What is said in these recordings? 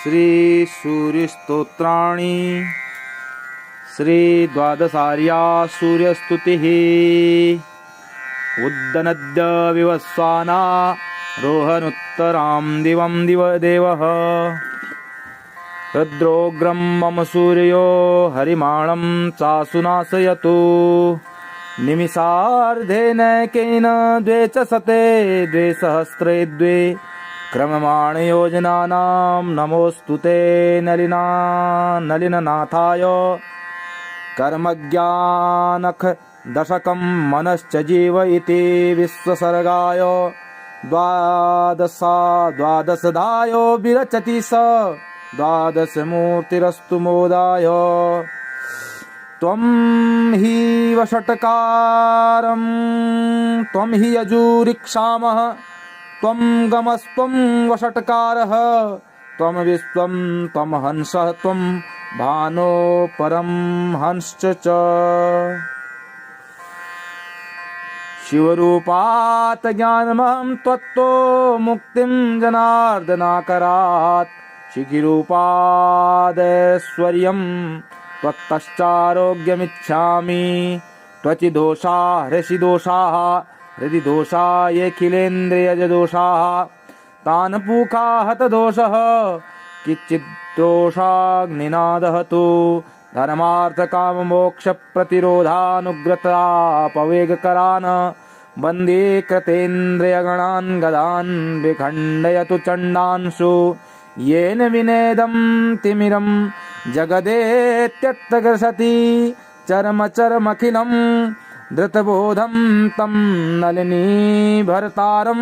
श्री सूर्यस्तोत्राणि श्री द्वादशार्या सूर्यस्तुतिः उद्दनद्य विवस्वाना रोहनुत्तरां दिवं देवः रुद्रोग्रं मम सूर्यो हरिमाणं चासुनाशयतु निमिषार्धेनैकेन द्वे च सते द्वे सहस्रे द्वे क्रममाण योजनानां नमोऽस्तु ते नलिननाथाय कर्मज्ञानख दशकं मनश्च जीव इति विश्वसर्गाय द्वादशदायो विरचति स द्वादशमूर्तिरस्तु मोदाय त्वं हि वषट्कारं त्वं हि यजुरिक्षामः त्वं गमस्त्वं वषट्कारः त्वं विश्वं त्वं हंसः त्वं भानो परं हंसश्च च शिवरूपात् ज्ञानमहं त्वत्तो मुक्तिं जनार्दनाकरात् शिखिरूपादैश्वर्यं त्वत्तश्चारोग्यमिच्छामि त्वचि दोषा हृषि दोषाः हृदि दोषा येऽखिलेन्द्रियजदोषाः तान् पूखा हतदोषः किच्चिद्दोषाग्निना दहतु धर्मार्थकाममोक्षप्रतिरोधानुग्रतापवेगकरान् वन्दे कृतेन्द्रियगणान् गदान् विखण्डयतु चण्डांशु येन विनेदं तिमिरं जगदेत्यत्रगर्षति चरमचरमखिलं धृतबोधं तं नलिनीभरतारं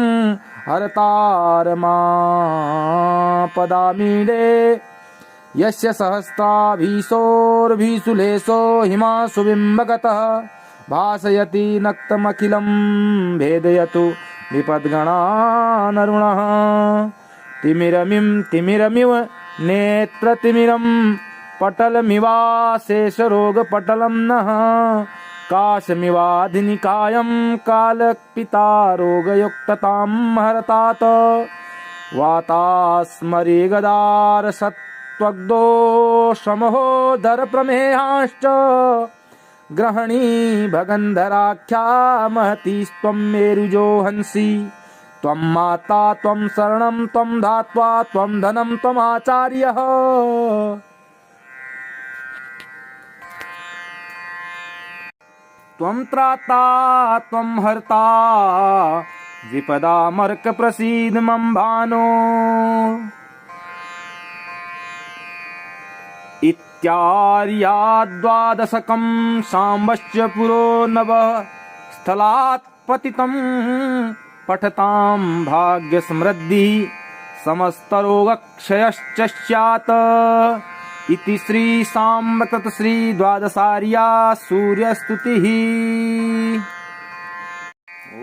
हरतारमापदामीडे यस्य सहस्राभीशोर्भीसुलेशो हिमांशु बिम्बगतः भासयति नक्तमखिलं भेदयतु विपद्गणानरुणः तिमिरमिव नेत्रतिमिरं पटलमिवाशेषरोगपटलं नः काशमिवाधिनिकायं कालपिता रोगयुक्ततां हरतात वातास्मरिगदारसत्त्वग्दो शमहोदरप्रमेहाश्च ग्रहणी भगन्धराख्या महतीस्त्वं मेरुजो हंसि त्वं माता त्वं शरणं त्वं धात्वा त्वं धनं त्वमाचार्यः त्वं त्राता त्वं हर्ता विपदामर्क प्रसीद मम भानो इत्यार्याद्वादशकं साम्बश्च पुरो नवः स्थलात् पतितं पठतां भाग्यसमृद्धिः समस्तरोगक्षयश्च स्यात् इति श्री साम्ब श्री द्वादशार्या सूर्यस्तुतिः।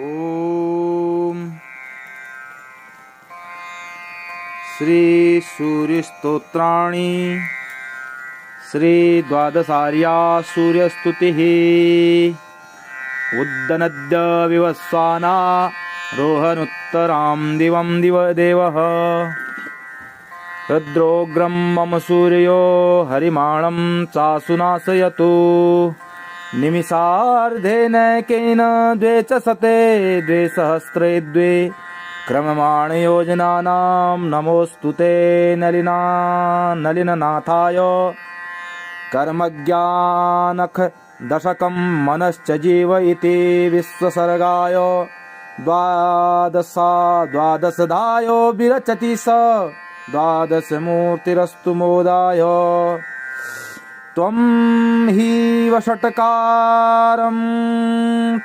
ओम श्री सूर्यस्तोत्राणि श्री द्वादशार्या सूर्यस्तुतिः उद्दनद्य विवस्वाना रोहनुत्तरां दिवं देवः रुद्रोग्रं मम सूर्यो हरिमाणं चासुनाशयतु निमिषार्धेनैकेन द्वे च सते द्वे सहस्रे द्वे क्रममाण योजनानां नमोऽस्तु ते नलिननाथाय कर्मज्ञानख दशकं मनश्च जीव इति विश्वसर्गाय द्वादशदायो विरचति स द्वादशमूर्तिरस्तु मोदाय त्वं हि वषट्कारं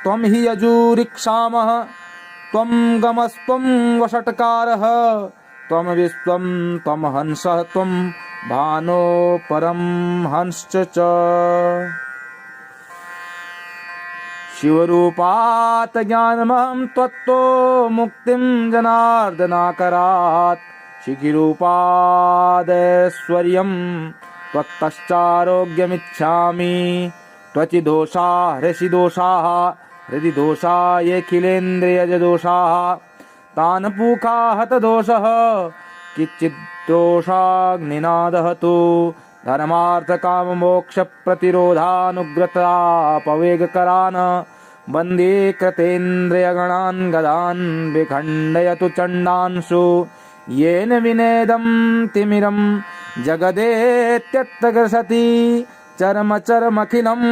त्वं हि यजुरिक्षामः त्वं गमस्त्वं वषट्कारः त्वं विश्वं त्वं हंसः त्वं भानो परं हंसश्च च शिवरूपात् ज्ञानमहं त्वत्तो मुक्तिं जनार्दनाकरात् शिखिरूपादैश्वर्यं त्वत्तश्चारोग्यमिच्छामि त्वचि दोषा हृषि दोषाः हृदि दोषा येऽखिलेन्द्रियजदोषाः तान् पूखा हतदोषः किच्चिद्दोषाग्निना दहतु धर्मार्थकाममोक्षप्रतिरोधानुग्रतापवेगकरान् वन्दे कृतेन्द्रियगणान् गदान् विखण्डयतु चण्डांशु येन विनेदं तिमिरं जगदेत्यत्रगर्षति चरमचरमखिलं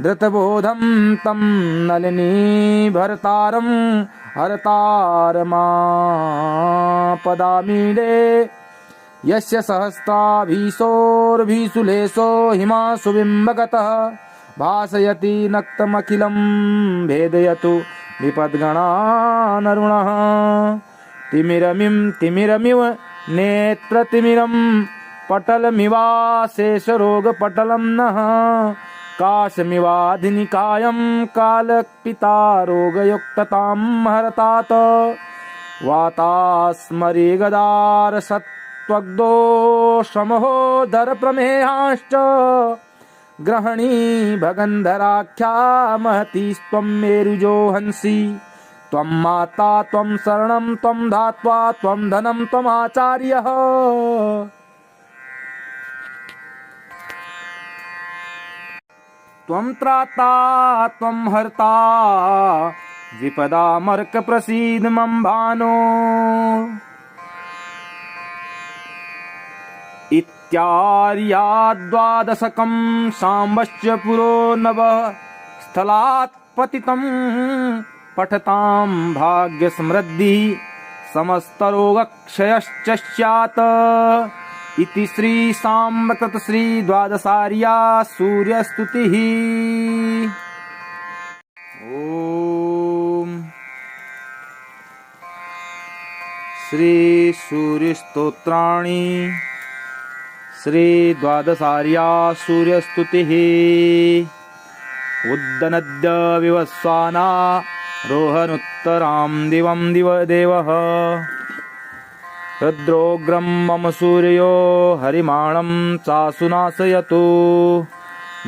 धृतबोधं तं नलिनीभरतारं हरतारमापदामीडे यस्य सहस्राभीशोर्भीसुलेशो हिमांशु बिम्बगतः भासयति नक्तमखिलं भेदयतु विपद्गणानरुणः तिमिरमिव नेत्रतिमिरं पटलमिवाशेषरोगपटलं नः काशमिवाधिनिकायं कालपितारोगयुक्ततां हरतात वातास्मरिगदारसत्त्वग्धो शमहोदरप्रमेहाश्च ग्रहणी भगन्धराख्या महतीस्त्वं मेरुजो हंसि त्वं माता त्वं शरणं त्वं धात्वा त्वं धनं त्वमाचार्यः त्वं त्राता त्वं हर्ता विपदामर्क प्रसीद मम भानो इत्यार्याद्वादशकं साम्बश्च पुरो नवः स्थलात् पतितं पठतां भाग्यसमृद्धिः समस्तरोगक्षयश्च स्यात् इति श्री साम्प्रत श्री द्वादशार्या सूर्यस्तुतिः। ओम श्री सूर्यस्तोत्राणि श्री द्वादशार्या सूर्यस्तुतिः। उद्दनद्य विवस्वाना रोहनुत्तरां दिवं देवः रुद्रोग्रं मम सूर्यो हरिमाणं चासुनाशयतु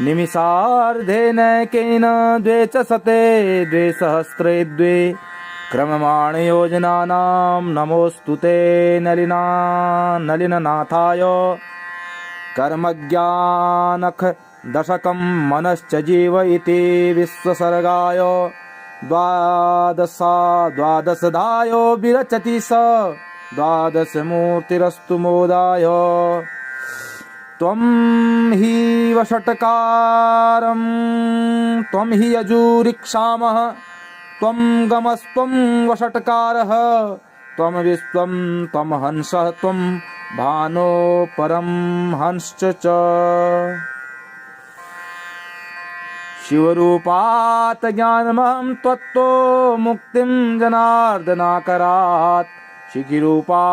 निमिषार्धेनैकेन द्वे च शते द्वे सहस्रे द्वे क्रममाणयोजनानां नमोऽस्तु ते नलिननाथाय कर्मज्ञानख दशकं मनश्च जीव इति विश्वसर्गाय द्वादशदायो विरचति स द्वादशमूर्तिरस्तु मोदाय त्वं हि वषट्कारं त्वं हि यजुरिक्षामः त्वं गमस्त्वं वषट्कारः त्वं विश्वं त्वं हंसः त्वं भानो परं हंसश्च च शिवरूपात् ज्ञानमहं त्वत्तो मुक्तिं जनार्दनाकरात् शिखिरूपादैश्वर्यं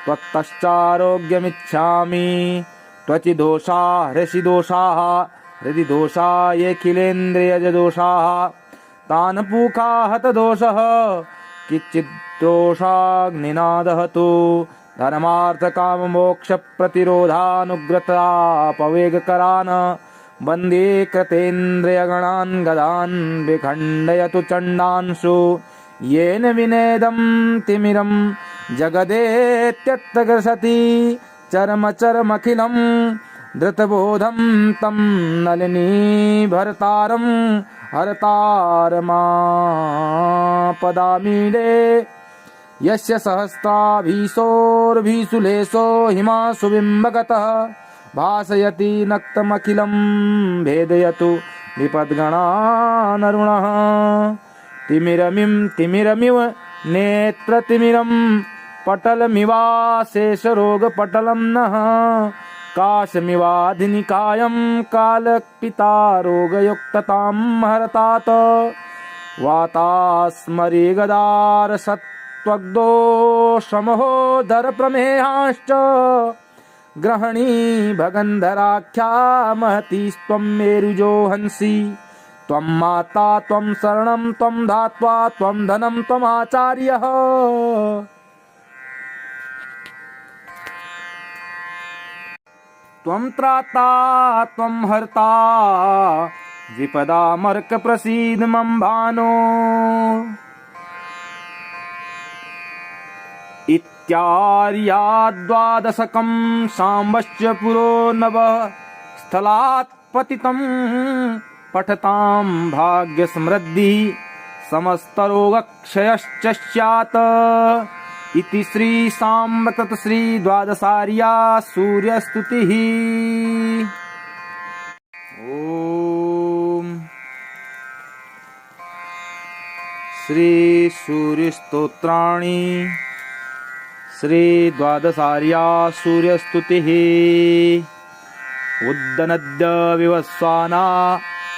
त्वत्तश्चारोग्यमिच्छामि त्वचि दोषा हृषि दोषाः हृदि दोषा येऽखिलेन्द्रियजदोषाः तान् पूखा हतदोषः किच्चिद्दोषाग्निना दहतु धर्मार्थकाममोक्षप्रतिरोधानुग्रतापवेगकरान् वन्दे कृतेन्द्रियगणान् गदान् विखण्डयतु चण्डांशु येन विनेदं तिमिरं जगदेत्यत्रगर्षति चरमचरमखिलं धृतबोधं तं नलिनीभरतारं हरतारमापदामीडे यस्य सहस्राभीशोर्भीसुलेशो हिमांशु बिम्बगतः भासयति नक्तमखिलं भेदयतु विपद्गणानरुणः तिमिरमिव नेत्रतिमिरं पटलमिवाशेषरोगपटलं नः काशमिवाधिनिकायं कालपितारोगयुक्ततां हरतात वातास्मरिगदारसत्त्वग्धो शमहोदरप्रमेहाश्च ग्रहणी भगन्धराख्या महतीस्त्वं मेरुजो हंसि त्वं माता त्वं शरणं त्वं धात्वा त्वं धनं त्वमाचार्यः त्वं त्राता त्वं हर्ता विपदामर्क प्रसीद मम भानो इत्यार्याद्वादशकं साम्बश्च पुरो नवः स्थलात् पतितं पठतां भाग्यसमृद्धिः समस्तरोगक्षयश्च स्यात् इति श्री साम्प्रत श्री द्वादशार्या सूर्यस्तुतिः। ओम श्री सूर्यस्तोत्राणि श्री द्वादशार्या सूर्यस्तुतिः। उद्दनद्य विवस्वाना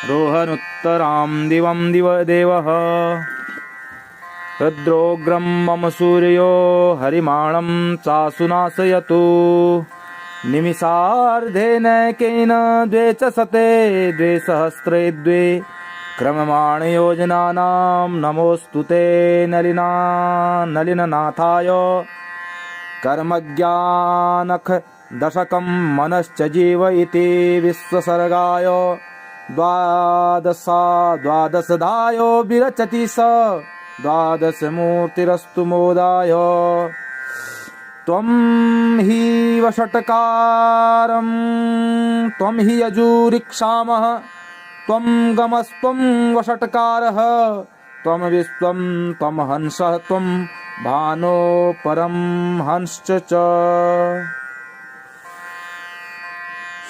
रोहनुत्तरां दिवं देवः रुद्रोग्रं मम सूर्यो हरिमाणं चासुनाशयतु निमिषार्धेनैकेन द्वे च शते द्वे सहस्रे द्वे क्रममाणयोजनानां नमोऽस्तु ते नलिननाथाय कर्मज्ञानख दशकं मनश्च जीव इति विश्वसर्गाय द्वादशधायो विरचति स द्वादशमूर्तिरस्तु मोदाय। त्वं हि वषट्कारं त्वं हि यजुरिक्षामः त्वं गमस्त्वं वषट्कारः त्वं विश्वं त्वं हंसः त्वं भानो परं हंसश्च च।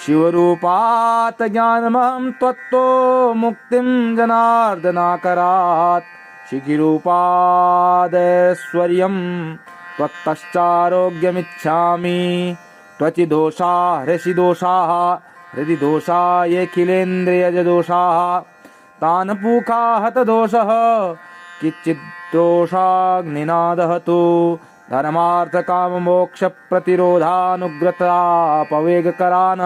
शिवरूपात् ज्ञानमहं त्वत्तो मुक्तिं जनार्दनाकरात् शिखिरूपादैश्वर्यं त्वत्तश्चारोग्यमिच्छामि। त्वचि दोषा हृषि दोषाः हृदि दोषा येऽखिलेन्द्रियजदोषाः तान् पूखा हतदोषः किच्चिद्दोषाग्निना दहतु। धर्मार्थकाममोक्षप्रतिरोधानुग्रतापवेगकरान्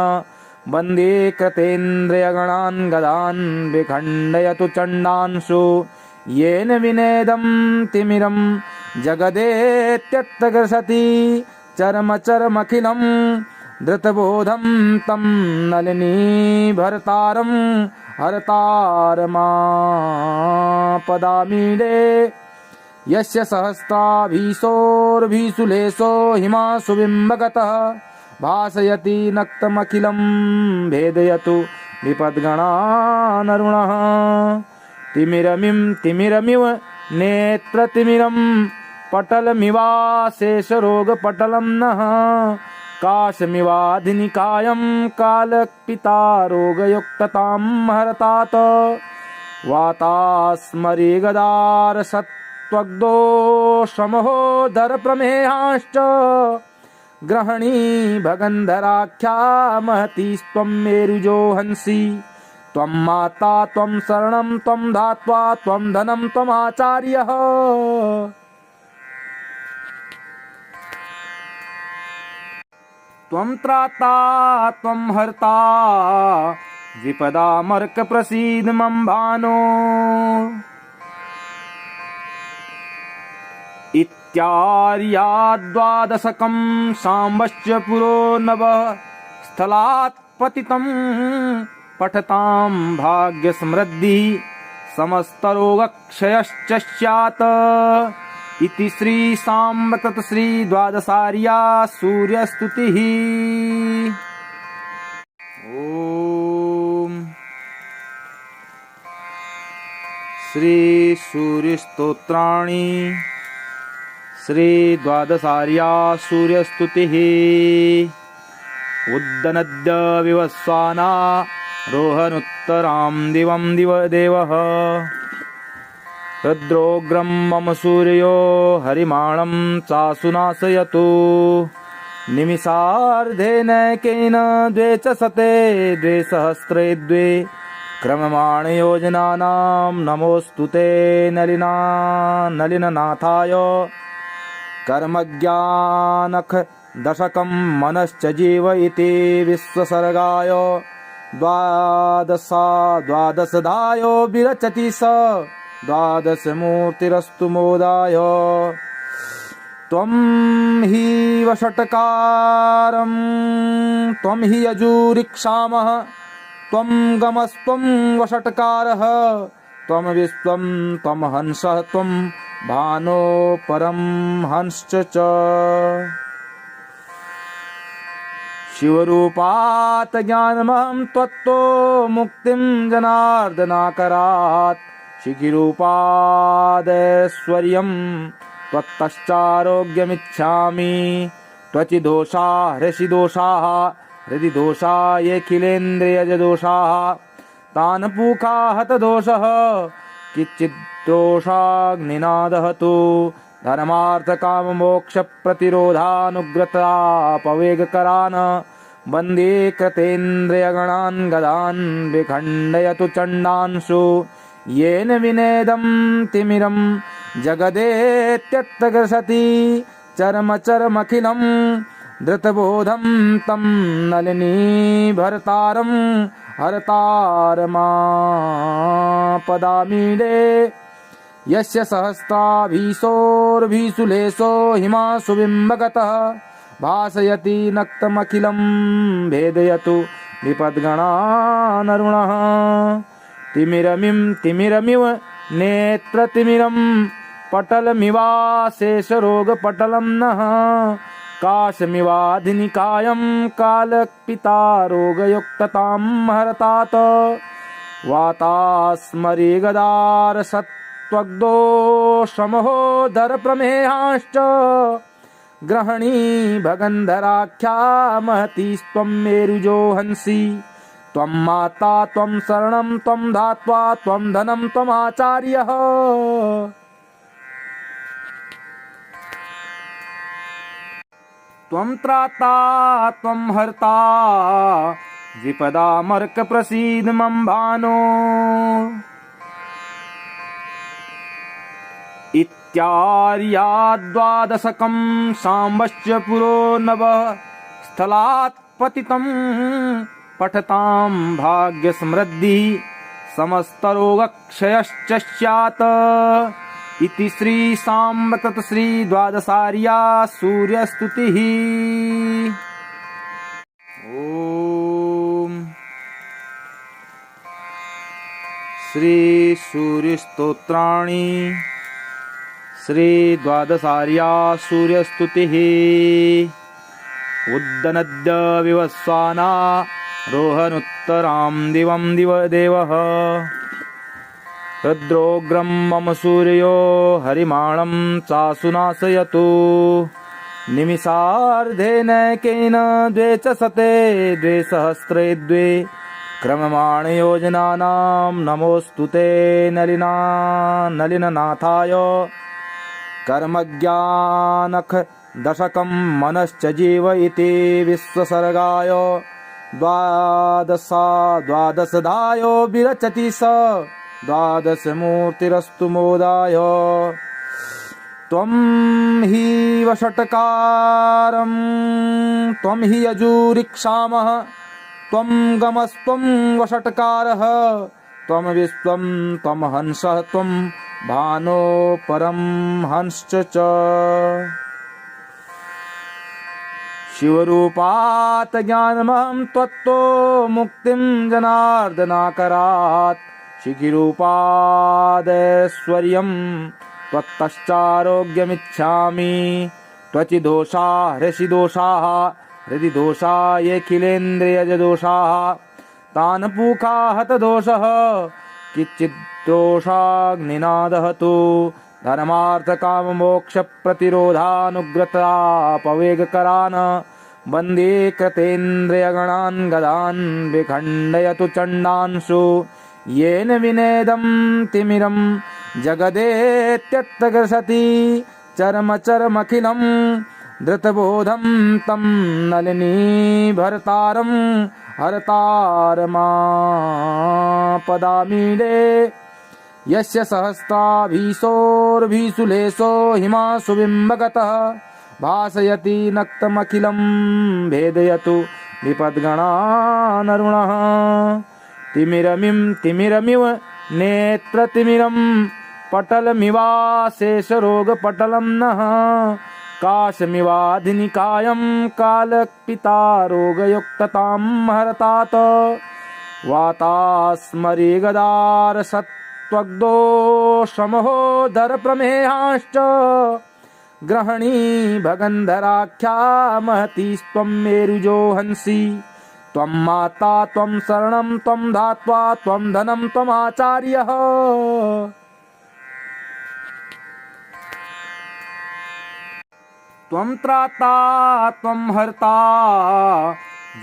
वन्दे कृतेन्द्रियगणान् गदान् विखण्डयतु चण्डांशु। येन विनेदं तिमिरं जगदेत्यत्रगर्षति चरमचरमखिलं धृतबोधं तं नलिनीभरतारं हरतारमापदामीडे। यस्य सहस्राभीशोर्भीषुलेशो हिमांशु बिम्बगतः भासयति नक्तमखिलं भेदयतु विपद्गणानरुणः। तिमिरमिव नेत्रतिमिरं पटलमिवाशेषरोगपटलं नः काशमिवाधिनिकायं कालपितारोगयुक्ततां हरतात्। वातास्मरिगदारसत्त्वग्धो शमहोदरप्रमेहाश्च ग्रहणी भगन्धराख्या महती त्वं मेरुजो हंसि। त्वं माता त्वं शरणं त्वं धात्वा त्वं धनं त्वमाचार्यः। त्वं त्राता त्वं हर्ता विपदामर्क प्रसीद मम भानो। इत्यार्याद्वादशकं साम्बश्च पुरो नवः स्थलात् पतितं पठतां भाग्यसमृद्धिः समस्तरोगक्षयश्च स्यात् इति श्री साम्प्रत श्री द्वादशार्या सूर्यस्तुतिः। ओम श्री सूर्यस्तोत्राणि श्री द्वादशार्या सूर्यस्तुतिः। उद्दनद्य विवस्वाना रोहनुत्तरां दिवं देवः रुद्रोग्रं मम सूर्यो हरिमाणं चासुनाशयतु निमिषार्धेनैकेन द्वे च शते द्वे सहस्रे द्वे क्रममाणयोजनानां नमोऽस्तु ते नलिननाथाय कर्मज्ञानख दशकं मनश्च जीव इति विश्वसर्गाय द्वादशधायो विरचति स द्वादशमूर्तिरस्तु मोदाय। त्वं हि वषट्कारं त्वं हि यजुरिक्षामः त्वं गमस्त्वं वषट्कारः त्वं विश्वं त्वं हंसः त्वं भानो परमहंसश्च च शिवरूपात् ज्ञानमहं त्वत्तो मुक्तिं जनार्दनाकरात् शिखिरूपादैश्वर्यं त्वत्तश्चारोग्यमिच्छामि त्वचि दोषा हृषि दोषाः हृदि दोषा येऽखिलेन्द्रियजदोषाः तान् पूखा हतदोषः किच्चिद्दोषाग्निना दहतु धर्मार्थकाममोक्षप्रतिरोधानुग्रतापवेगकरान् वन्दे कृतेन्द्रियगणान् गदान् विखण्डयतु चण्डांशु येन विनेदं तिमिरं जगदेत्यत्रगर्षति चरमचरमखिलं धृतबोधं तं नलिनीभरतारं हरतारमापदामीडे यस्य सहस्राभीशोर्भीसुलेशो हिमांशु बिम्बगतः भासयति नक्तमखिलं भेदयतु विपद्गणानरुणः तिमिरमिव नेत्रतिमिरं पटलमिवाशेषरोगपटलं नः काशमिवाधिनिकायं कालपितारोगयुक्ततां हरतात् वातास्मरिगदारसत्त्वग्धो शमहोदरप्रमेहाश्च ग्रहणी भगन्धराख्या महतीस्त्वं मेरुजो हंसि त्वं माता त्वं शरणं त्वं धात्वा त्वं धनं त्वमाचार्यः त्वं त्राता त्वं हर्ता विपदामर्क प्रसीद मम भानो इत्यार्याद्वादशकं साम्बश्च पुरो नवः स्थलात् पतितं पठतां भाग्यसमृद्धिः समस्तरोगक्षयश्च स्यात् इति श्री साम्ब श्री द्वादशार्या सूर्यस्तुतिः। ओम श्री सूर्यस्तोत्राणि श्री द्वादशार्या सूर्यस्तुतिः। उद्दनद्य विवस्वाना रोहनुत्तरां दिवं देवः रुद्रोग्रं मम सूर्यो हरिमाणं चासुनाशयतु निमिषार्धेनैकेन द्वे च शते द्वे सहस्रे द्वे क्रममाणयोजनानां नमोऽस्तु ते नलिननाथाय कर्मज्ञानख दशकं मनश्च जीव इति विश्वसर्गाय द्वादशदायो विरचति स द्वादशमूर्तिरस्तु मोदाय त्वं हि वषट्कारं त्वं हि यजुरिक्षामः त्वं गमस्त्वं वषट्कारः त्वं विश्वं त्वं हंसः त्वं भानो परमहंसश्च च शिवरूपात् ज्ञानमहं त्वत्तो मुक्तिं जनार्दनाकरात् शिखिरूपादैश्वर्यं त्वत्तश्चारोग्यमिच्छामि त्वचि दोषा हृषि दोषाः हृदि दोषा येऽखिलेन्द्रियजदोषाः तान् पूखा हतदोषः किच्चिद्दोषाग्निना दहतु धर्मार्थकाममोक्षप्रतिरोधानुग्रतापवेगकरान् वन्दे कृतेन्द्रियगणान् गदान् विखण्डयतु चण्डांशु येन विनेदं तिमिरं जगदेत्यत्रगर्षति चरमचरमखिलं धृतबोधं तं नलिनीभरतारं हरतारमापदामीडे यस्य सहस्राभीशोर्भीसुलेशो हिमांशु बिम्बगतः भासयति नक्तमखिलं भेदयतु विपद्गणानरुणः तिमिरमिव नेत्रतिमिरं पटलमिवाशेषरोगपटलं नः काशमिवाधिनिकायं कालपितारोगयुक्ततां हरतात् वातास्मरिगदारसत् त्वग्दो शमहोदरप्रमेहाश्च ग्रहणी भगन्धराख्या महतीस्त्वं मेरुजो हंसि त्वं माता त्वं शरणं त्वं धात्वा त्वं धनं त्वमाचार्यः त्वं त्राता त्वं हर्ता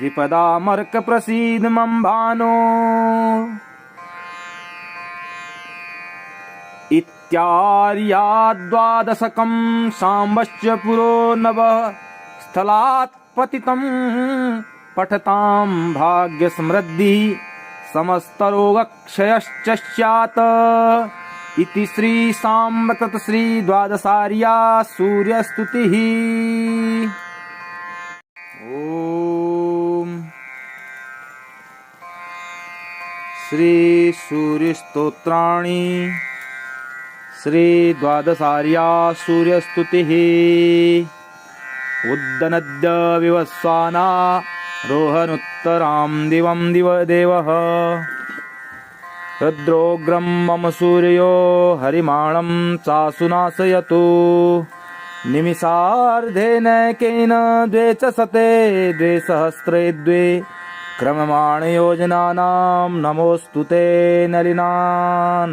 विपदामर्क प्रसीद मम भानो इत्यार्याद्वादशकं साम्बश्च पुरो नवः स्थलात् पतितं पठतां भाग्यसमृद्धिः समस्तरोगक्षयश्च स्यात् इति श्री साम्ब तत् श्री द्वादशार्या सूर्यस्तुतिः। ओम श्री सूर्यस्तोत्राणि श्री द्वादशार्या सूर्यस्तुतिः। उद्दनद्य विवस्वाना रोहनुत्तरां दिवं देवः रुद्रोग्रं मम सूर्यो हरिमाणं चासुनाशयतु निमिषार्धेनैकेन द्वे च शते द्वे सहस्रे द्वे क्रममाणयोजनानां नमोऽस्तु ते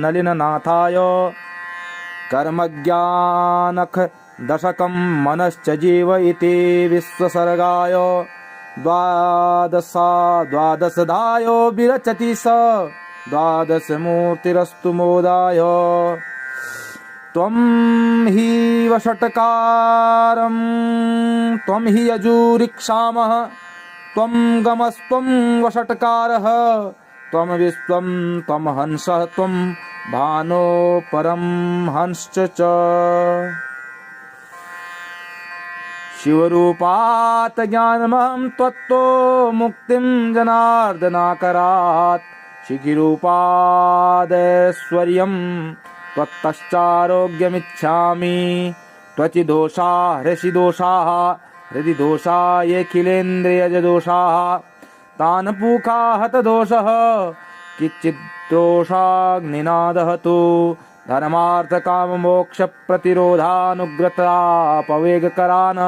नलिननाथाय कर्मज्ञानख दशकं मनश्च जीव इति विश्वसर्गाय द्वादशदायो विरचति स द्वादशमूर्तिरस्तु मोदाय त्वं हि वषट्कारं त्वं हि यजुरिक्षामः त्वं गमस्त्वं वषट्कारः त्वं विश्वं त्वं हंसः त्वं भानो परं हंसश्च च शिवरूपात् ज्ञानमहं त्वत्तो मुक्तिं जनार्दनाकरात् शिखिरूपादैश्वर्यं त्वत्तश्चारोग्यमिच्छामि त्वचि दोषा हृषि दोषाः हृदि दोषा येऽखिलेन्द्रियजदोषाः तान् पूखा हतदोषः किच्चिद्दोषाग्निना दहतु धर्मार्थकाममोक्षप्रतिरोधानुग्रतापवेगकरान्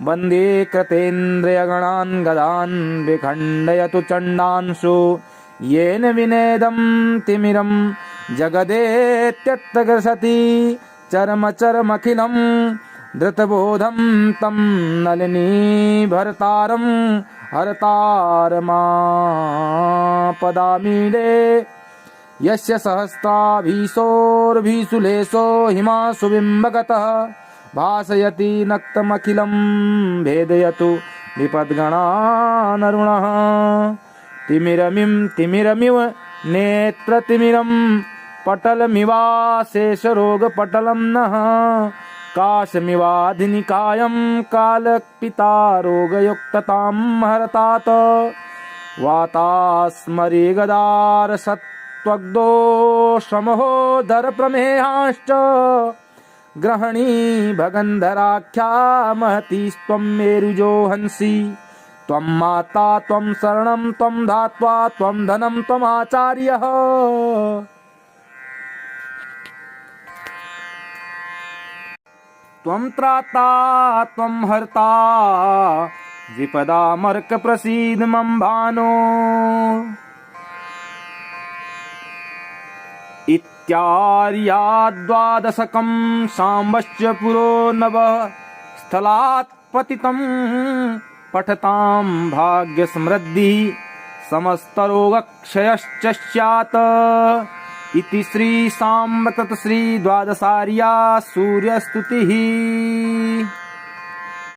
वन्दे कृतेन्द्रियगणान् गदान् विखण्डयतु चण्डांशु येन विनेदं तिमिरं जगदेत्यत्रगर्षति चरमचरमखिलं धृतबोधं तं नलिनीभर्तारं हरतारमापदामीडे यस्य सहस्राभीशोर्भीसुलेशो हिमांशु बिम्बगतः भासयति नक्तमखिलं भेदयतु विपद्गणानरुणः तिमिरमिव नेत्रतिमिरं पटलमिवाशेषरोगपटलं नः काशमिवाधिनिकायं कालपिता रोगयुक्ततां हरतात् वातास्मरिगदारसत्त्वग्दो शमहोदरप्रमेहाश्च ग्रहणी भगन्धराख्या महतीस्त्वं मेरुजो हंसि त्वं माता त्वं शरणं त्वं धात्वा त्वं धनं त्वमाचार्यः त्वं त्राता त्वं हर्ता विपदामर्क प्रसीद मम भानो इत्यार्याद्वादशकं साम्बश्च पुरो नवः स्थलात् पतितं पठतां भाग्यसमृद्धिः समस्तरोगक्षयश्च स्यात् इति श्री साम्ब तत् श्री द्वादशार्या सूर्यस्तुतिः।